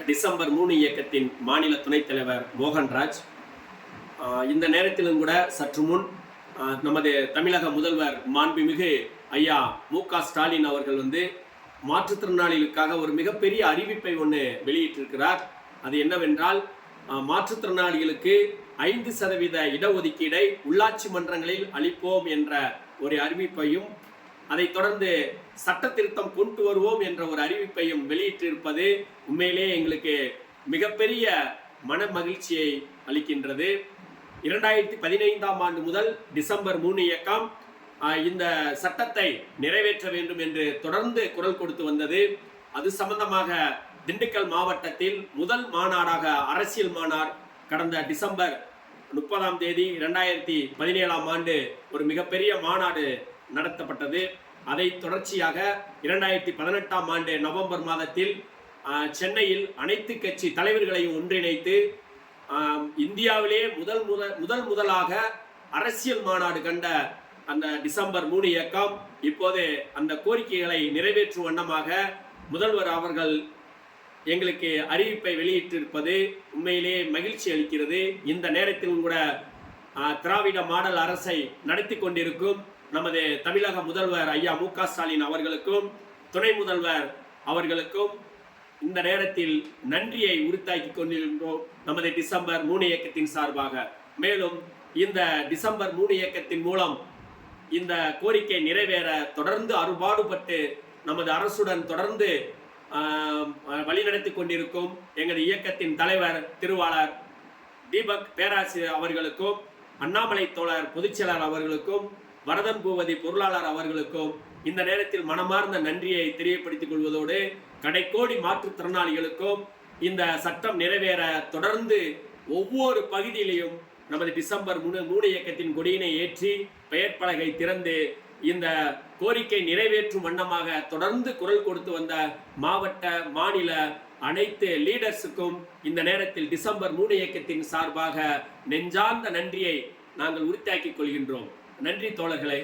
December 3 இயக்கத்தின் மாநில துணைத் தலைவர் மோகன்ராஜ். இந்த நேரத்திலும் கூட சற்று முன் நமது தமிழக முதல்வர் மாண்புமிகு ஐயா மு.க. ஸ்டாலின் அவர்கள் மாற்றுத்திறனாளிகளுக்காக ஒரு மிகப்பெரிய அறிவிப்பை ஒன்று வெளியிட்டிருக்கிறார். அது என்னவென்றால், மாற்றுத்திறனாளிகளுக்கு 5% இடஒதுக்கீடை உள்ளாட்சி மன்றங்களில் அளிப்போம் என்ற ஒரு அறிவிப்பையும், அதைத் தொடர்ந்து சட்ட திருத்தம் கொண்டு வருவோம் என்ற ஒரு அறிவிப்பையும் வெளியிட்டிருப்பது உண்மையிலே எங்களுக்கு மிகப்பெரிய மன மகிழ்ச்சியை அளிக்கின்றது. 2015ஆம் ஆண்டு முதல் டிசம்பர் 3 இயக்கம் இந்த சட்டத்தை நிறைவேற்ற வேண்டும் என்று தொடர்ந்து குரல் கொடுத்து வந்தது. அது சம்பந்தமாக திண்டுக்கல் மாவட்டத்தில் முதல் மாநாடாக அரசியல் மாநாடு கடந்த டிசம்பர் 30ஆம் தேதி 2017ஆம் ஆண்டு ஒரு மிகப்பெரிய மாநாடு நடத்தப்பட்டது. அதை தொடர்ச்சியாக 2018ஆம் ஆண்டு நவம்பர் மாதத்தில் சென்னையில் அனைத்து கட்சி தலைவர்களையும் ஒன்றிணைத்து இந்தியாவிலே முதலாக அரசியல் மாநாடு கண்ட அந்த டிசம்பர் 3 இயக்கம் இப்போது அந்த கோரிக்கைகளை நிறைவேற்றும் வண்ணமாக முதல்வர் அவர்கள் எங்களுக்கு அறிவிப்பை வெளியிட்டிருப்பது உண்மையிலே மகிழ்ச்சி அளிக்கிறது. இந்த நேரத்திலும் கூட திராவிட மாடல் அரசை நடத்தி கொண்டிருக்கும் நமது தமிழக முதல்வர் ஐயா மு.க. ஸ்டாலின் அவர்களுக்கும் துணை முதல்வர் அவர்களுக்கும் இந்த நேரத்தில் நன்றியை உரித்தாக்கி கொண்டிருக்கிறோம் நமது டிசம்பர் 3 இயக்கத்தின் சார்பாக. மேலும் இந்த டிசம்பர் 3 இயக்கத்தின் மூலம் இந்த கோரிக்கை நிறைவேற தொடர்ந்து அறுபாடுபட்டு நமது அரசுடன் தொடர்ந்து வழிநடத்தி கொண்டிருக்கும் எங்கள் இயக்கத்தின் தலைவர் திருவாளர் தீபக் பேராசிரியர் அவர்களுக்கும், அண்ணாமலை தோழர் பொதுச்செயலாளர் அவர்களுக்கும், வரதன் பூபதி பொருளாளர் அவர்களுக்கும் இந்த நேரத்தில் மனமார்ந்த நன்றியை தெரியப்படுத்திக் கொள்வதோடு, கடைக்கோடி மாற்றுத்திறனாளிகளுக்கும் இந்த சட்டம் நிறைவேற தொடர்ந்து ஒவ்வொரு பகுதியிலையும் நமது டிசம்பர் 3 இயக்கத்தின் கொடியினை ஏற்றி பெயர் பலகை திறந்து இந்த கோரிக்கை நிறைவேற்றும் வண்ணமாக தொடர்ந்து குரல் கொடுத்து வந்த மாவட்ட மாநில அனைத்து லீடர்ஸுக்கும் இந்த நேரத்தில் டிசம்பர் 3 இயக்கத்தின் சார்பாக நெஞ்சார்ந்த நன்றியை நாங்கள் உரித்தாக்கிக் கொள்கின்றோம். நன்றி தோழர்களே.